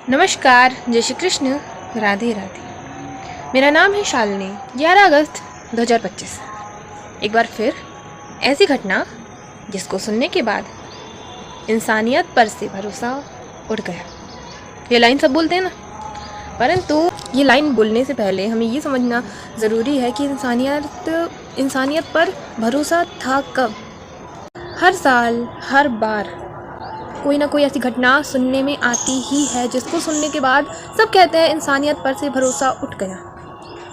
नमस्कार, जय श्री कृष्ण, राधे राधे। मेरा नाम है शालिनी। 11 अगस्त 2025। एक बार फिर ऐसी घटना जिसको सुनने के बाद इंसानियत पर से भरोसा उठ गया। ये लाइन सब बोलते हैं ना, परंतु ये लाइन बोलने से पहले हमें ये समझना ज़रूरी है कि इंसानियत पर भरोसा था कब। हर साल, हर बार कोई ना कोई ऐसी घटना सुनने में आती ही है जिसको सुनने के बाद सब कहते हैं इंसानियत पर से भरोसा उठ गया,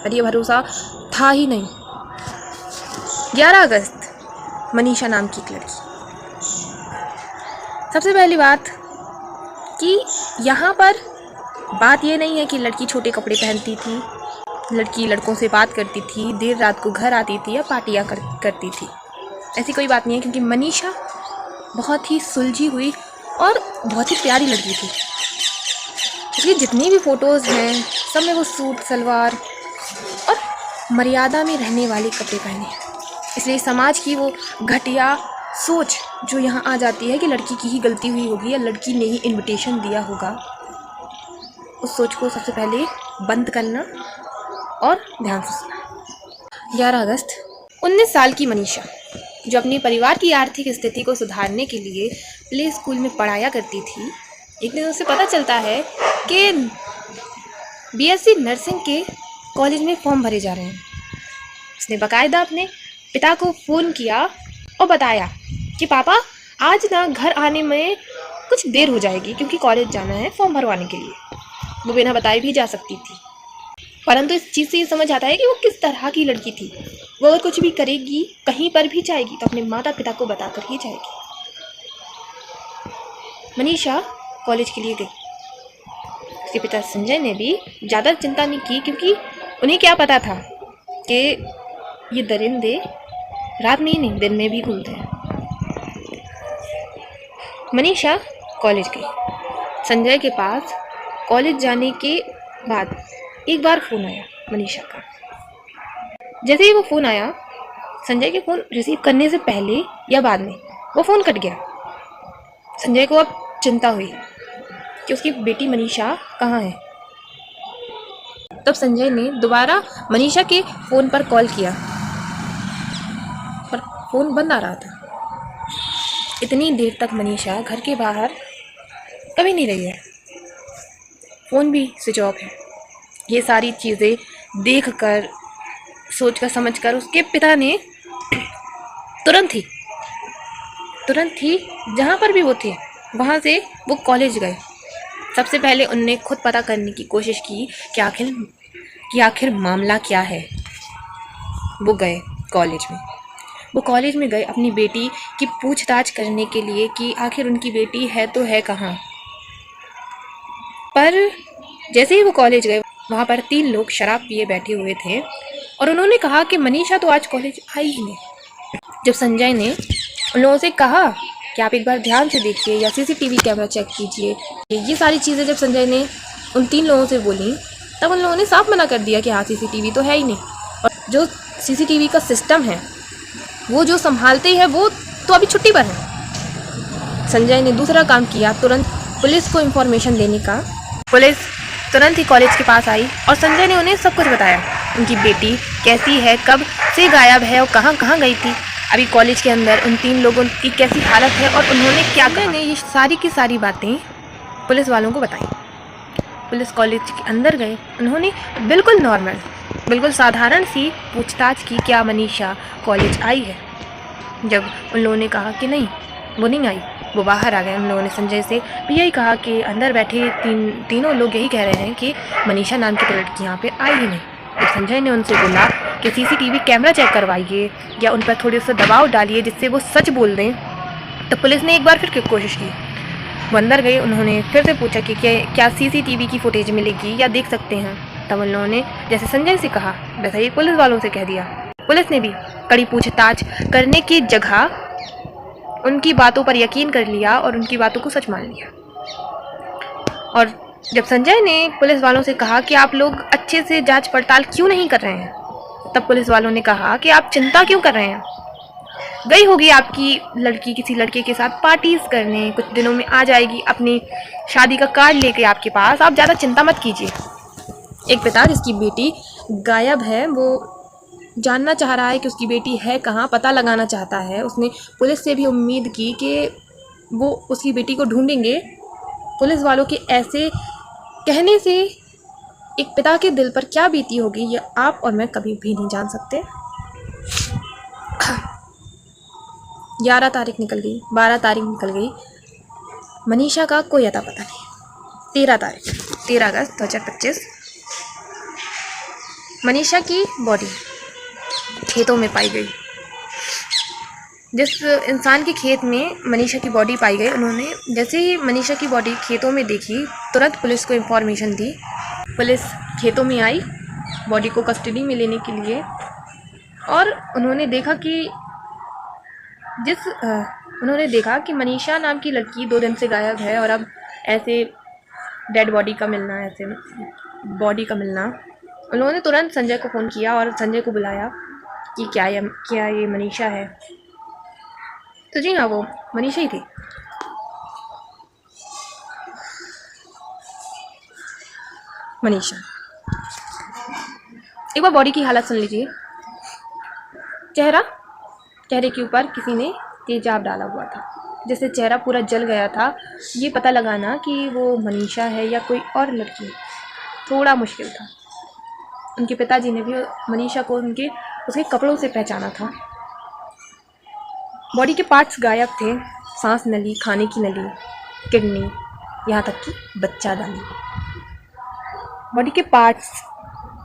पर ये भरोसा था ही नहीं। 11 अगस्त, मनीषा नाम की एक लड़की। सबसे पहली बात कि यहाँ पर बात ये नहीं है कि लड़की छोटे कपड़े पहनती थी, लड़की लड़कों से बात करती थी, देर रात को घर आती थी या पार्टियाँ करती थी। ऐसी कोई बात नहीं है, क्योंकि मनीषा बहुत ही सुलझी हुई और बहुत ही प्यारी लड़की थी। इसलिए जितनी भी फ़ोटोज़ हैं सब में वो सूट सलवार और मर्यादा में रहने वाले कपड़े पहने हैं। इसलिए समाज की वो घटिया सोच जो यहाँ आ जाती है कि लड़की की ही गलती हुई होगी या लड़की ने ही इनविटेशन दिया होगा, उस सोच को सबसे पहले बंद करना और ध्यान से सुनना। 11 अगस्त, 19 साल की मनीषा जो अपने परिवार की आर्थिक स्थिति को सुधारने के लिए प्ले स्कूल में पढ़ाया करती थी, एक दिन उसे पता चलता है कि बीएससी नर्सिंग के कॉलेज में फॉर्म भरे जा रहे हैं। उसने बाकायदा अपने पिता को फ़ोन किया और बताया कि पापा आज ना घर आने में कुछ देर हो जाएगी क्योंकि कॉलेज जाना है फॉर्म भरवाने के लिए। वो बिना बताए भी जा सकती थी, परंतु इस चीज़ से ये समझ आता है कि वो किस तरह की लड़की थी। वो अगर कुछ भी करेगी, कहीं पर भी जाएगी तो अपने माता पिता को बताकर ही जाएगी। मनीषा कॉलेज के लिए गई। उसके पिता संजय ने भी ज़्यादा चिंता नहीं की, क्योंकि उन्हें क्या पता था कि ये दरिंदे रात में ही नहीं दिन में भी घूमते हैं। मनीषा कॉलेज गई। संजय के पास कॉलेज जाने के बाद एक बार फ़ोन आया मनीषा का। जैसे ही वो फ़ोन आया, संजय के फ़ोन रिसीव करने से पहले या बाद में वो फ़ोन कट गया। संजय को अब चिंता हुई कि उसकी बेटी मनीषा कहाँ है। तब संजय ने दोबारा मनीषा के फ़ोन पर कॉल किया, पर फ़ोन बंद आ रहा था। इतनी देर तक मनीषा घर के बाहर कभी नहीं रही है, फ़ोन भी स्विच ऑफ है। ये सारी चीज़ें देखकर, सोचकर, समझकर उसके पिता ने तुरंत ही जहाँ पर भी वो थे वहाँ से वो कॉलेज गए। सबसे पहले उनने खुद पता करने की कोशिश की कि आखिर मामला क्या है। वो गए कॉलेज में। वो कॉलेज में गए अपनी बेटी की पूछताछ करने के लिए कि आखिर उनकी बेटी है तो है कहाँ। पर जैसे ही वो कॉलेज गए, वहाँ पर 3 लोग शराब पिए बैठे हुए थे और उन्होंने कहा कि मनीषा तो आज कॉलेज आई ही नहीं। जब संजय ने उन लोगों से कहा कि आप एक बार ध्यान से देखिए या सीसीटीवी कैमरा चेक कीजिए, ये सारी चीज़ें जब संजय ने उन 3 लोगों से बोली, तब उन लोगों ने साफ मना कर दिया कि हाँ सीसीटीवी तो है ही नहीं, और जो सीसीटीवी का सिस्टम है वो जो संभालते हैं वो तो अभी छुट्टी पर है। संजय ने दूसरा काम किया, तुरंत पुलिस को इन्फॉर्मेशन देने का। पुलिस तुरंत ही कॉलेज के पास आई और संजय ने उन्हें सब कुछ बताया, उनकी बेटी कैसी है, कब से गायब है और कहाँ कहाँ गई थी, अभी कॉलेज के अंदर उन 3 लोगों की कैसी हालत है और उन्होंने क्या कहा। ने ये सारी की सारी बातें पुलिस वालों को बताई। पुलिस कॉलेज के अंदर गए, उन्होंने बिल्कुल नॉर्मल, बिल्कुल साधारण सी पूछताछ की, क्या मनीषा कॉलेज आई है। जब उन लोगों ने कहा कि नहीं वो नहीं आई, वो बाहर आ गए। उन लोगों ने संजय से भी यही कहा कि अंदर बैठे तीनों लोग यही कह रहे हैं कि मनीषा नाम की लड़की यहाँ पे आई ही नहीं। तो संजय ने उनसे बोला कि सीसीटीवी कैमरा चेक करवाइए या उन पर थोड़े से दबाव डालिए जिससे वो सच बोल दें। तो पुलिस ने एक बार फिर कोशिश की। वो अंदर गए, उन्होंने फिर से पूछा कि क्या सीसीटीवी की फुटेज मिलेगी या देख सकते हैं। तब उन लोगों ने जैसे संजय से कहा वैसा ही पुलिस वालों से कह दिया। पुलिस ने भी कड़ी पूछताछ करने की जगह उनकी बातों पर यकीन कर लिया और उनकी बातों को सच मान लिया। और जब संजय ने पुलिस वालों से कहा कि आप लोग अच्छे से जांच पड़ताल क्यों नहीं कर रहे हैं, तब पुलिस वालों ने कहा कि आप चिंता क्यों कर रहे हैं, गई होगी आपकी लड़की किसी लड़के के साथ पार्टीज करने, कुछ दिनों में आ जाएगी अपनी शादी का कार्ड लेके आपके पास, आप ज़्यादा चिंता मत कीजिए। एक पिता जिसकी बेटी गायब है, वो जानना चाह रहा है कि उसकी बेटी है कहाँ, पता लगाना चाहता है। उसने पुलिस से भी उम्मीद की कि वो उसकी बेटी को ढूंढेंगे। पुलिस वालों के ऐसे कहने से एक पिता के दिल पर क्या बीती होगी, ये आप और मैं कभी भी नहीं जान सकते। 11 तारीख निकल गई, 12 तारीख निकल गई, मनीषा का कोई अता पता नहीं। 13 तारीख, 13 अगस्त 2025, मनीषा की बॉडी खेतों में पाई गई। जिस इंसान के खेत में मनीषा की बॉडी पाई गई, उन्होंने जैसे ही मनीषा की बॉडी खेतों में देखी, तुरंत पुलिस को इन्फॉर्मेशन दी। पुलिस खेतों में आई बॉडी को कस्टडी में लेने के लिए, और उन्होंने देखा कि मनीषा नाम की लड़की 2 दिन से गायब है, और अब ऐसे डेड बॉडी का मिलना, ऐसे बॉडी का मिलना। उन्होंने तुरंत संजय को फ़ोन किया और संजय को बुलाया कि क्या ये मनीषा है। तो जी हाँ, वो मनीषा ही थी। मनीषा। एक बार बॉडी की हालत सुन लीजिए। चेहरे के ऊपर किसी ने तेजाब डाला हुआ था, जिससे चेहरा पूरा जल गया था। ये पता लगाना कि वो मनीषा है या कोई और लड़की थोड़ा मुश्किल था। उनके पिताजी ने भी मनीषा को उसके कपड़ों से पहचाना था। बॉडी के पार्ट्स गायब थे, सांस नली, खाने की नली, किडनी, यहाँ तक कि बच्चादानी। बॉडी के पार्ट्स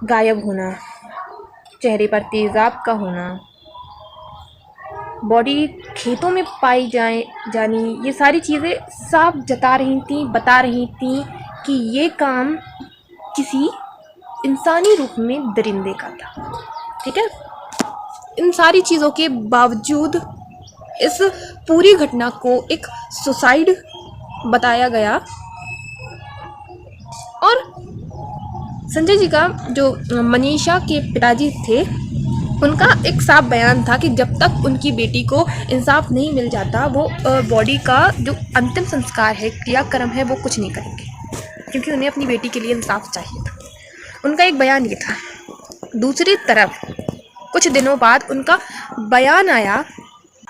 गायब होना, चेहरे पर तेजाब का होना, बॉडी खेतों में पाई जानी, ये सारी चीज़ें साफ बता रही थी कि ये काम किसी इंसानी रूप में दरिंदे का था। ठीक है, इन सारी चीज़ों के बावजूद इस पूरी घटना को एक सुसाइड बताया गया। और संजय जी का जो मनीषा के पिताजी थे, उनका एक साफ बयान था कि जब तक उनकी बेटी को इंसाफ नहीं मिल जाता, वो बॉडी का जो अंतिम संस्कार है, क्रियाक्रम है, वो कुछ नहीं करेंगे, क्योंकि उन्हें अपनी बेटी के लिए इंसाफ चाहिए था। उनका एक बयान ये था। दूसरी तरफ कुछ दिनों बाद उनका बयान आया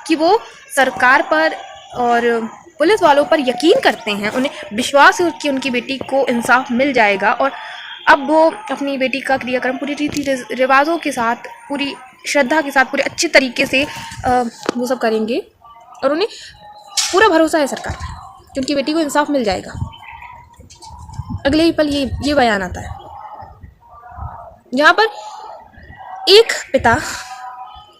कि वो सरकार पर और पुलिस वालों पर यकीन करते हैं, उन्हें विश्वास है कि उनकी बेटी को इंसाफ मिल जाएगा, और अब वो अपनी बेटी का क्रियाक्रम पूरी रीति रिवाजों के साथ, पूरी श्रद्धा के साथ, पूरे अच्छे तरीके से वो सब करेंगे। और उन्हें पूरा भरोसा है सरकार पर कि उनकी बेटी को इंसाफ मिल जाएगा। अगले ही पल ये बयान आता है, जहाँ पर एक पिता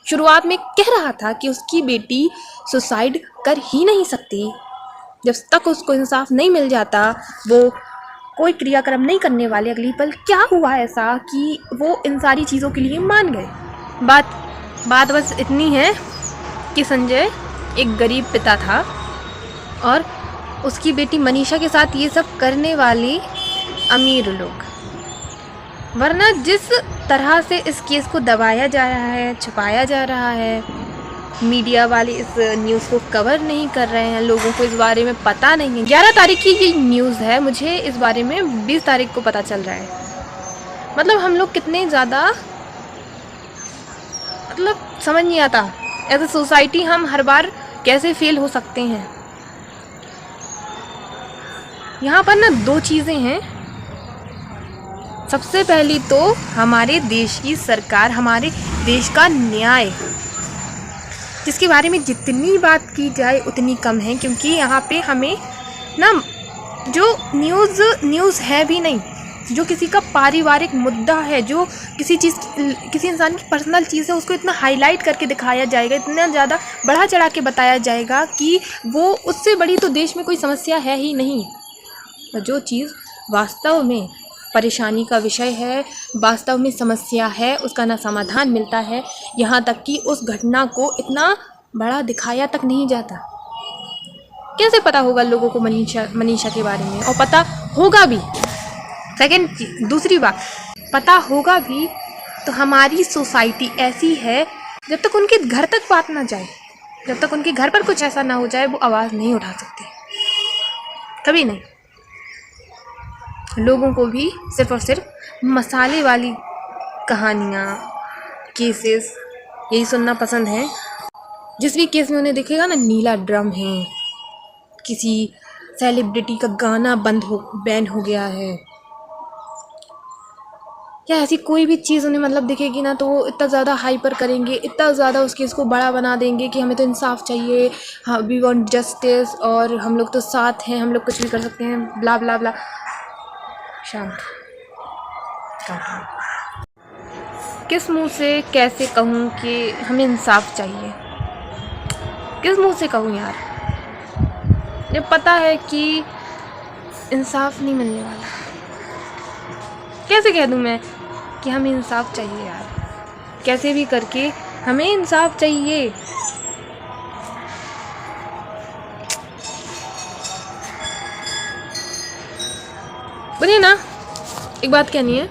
शुरुआत में कह रहा था कि उसकी बेटी सुसाइड कर ही नहीं सकती, जब तक उसको इंसाफ नहीं मिल जाता वो कोई क्रियाक्रम नहीं करने वाले। अगली पल क्या हुआ ऐसा कि वो इन सारी चीज़ों के लिए मान गए। बात बस इतनी है कि संजय एक गरीब पिता था, और उसकी बेटी मनीषा के साथ ये सब करने वाले अमीर लोग। वरना जिस तरह से इस केस को दबाया जा रहा है, छुपाया जा रहा है, मीडिया वाले इस न्यूज़ को कवर नहीं कर रहे हैं, लोगों को इस बारे में पता नहीं है। 11 तारीख की ये न्यूज़ है, मुझे इस बारे में 20 तारीख को पता चल रहा है। मतलब हम लोग कितने ज़्यादा, मतलब समझ नहीं आता एज ए सोसाइटी हम हर बार कैसे फेल हो सकते हैं। यहाँ पर ना 2 चीज़ें हैं। सबसे पहली तो हमारे देश की सरकार, हमारे देश का न्याय, जिसके बारे में जितनी बात की जाए उतनी कम है, क्योंकि यहाँ पे हमें ना जो न्यूज़ है भी नहीं, जो किसी का पारिवारिक मुद्दा है, जो किसी इंसान की पर्सनल चीज़ है, उसको इतना हाईलाइट करके दिखाया जाएगा, इतना ज़्यादा बढ़ा चढ़ा के बताया जाएगा कि वो उससे बड़ी तो देश में कोई समस्या है ही नहीं। जो चीज़ वास्तव में परेशानी का विषय है, वास्तव में समस्या है, उसका ना समाधान मिलता है, यहाँ तक कि उस घटना को इतना बड़ा दिखाया तक नहीं जाता। कैसे पता होगा लोगों को मनीषा के बारे में? और पता होगा भी, दूसरी बात, पता होगा भी तो हमारी सोसाइटी ऐसी है, जब तक उनके घर तक बात ना जाए, जब तक उनके घर पर कुछ ऐसा ना हो जाए वो आवाज़ नहीं उठा सकते, कभी नहीं। लोगों को भी सिर्फ और सिर्फ मसाले वाली कहानियाँ, केसेस यही सुनना पसंद है। जिस भी केस में उन्हें दिखेगा ना नीला ड्रम है, किसी सेलिब्रिटी का गाना बैन हो गया है, या ऐसी कोई भी चीज़ उन्हें मतलब दिखेगी ना, तो वो इतना ज़्यादा हाइपर करेंगे, इतना ज़्यादा उस केस को बड़ा बना देंगे कि हमें तो इंसाफ चाहिए, हाँ वी वांट जस्टिस, और हम लोग तो साथ हैं, हम लोग कुछ भी कर सकते हैं, ब्ला ब्ला ब्ला। शांत। किस मुंह से कैसे कहूँ कि हमें इंसाफ चाहिए? किस मुंह से कहूँ यार, जब पता है कि इंसाफ नहीं मिलने वाला। कैसे कह दूँ मैं कि हमें इंसाफ चाहिए यार? कैसे भी करके हमें इंसाफ चाहिए। बोलिए ना, एक बात कहनी है।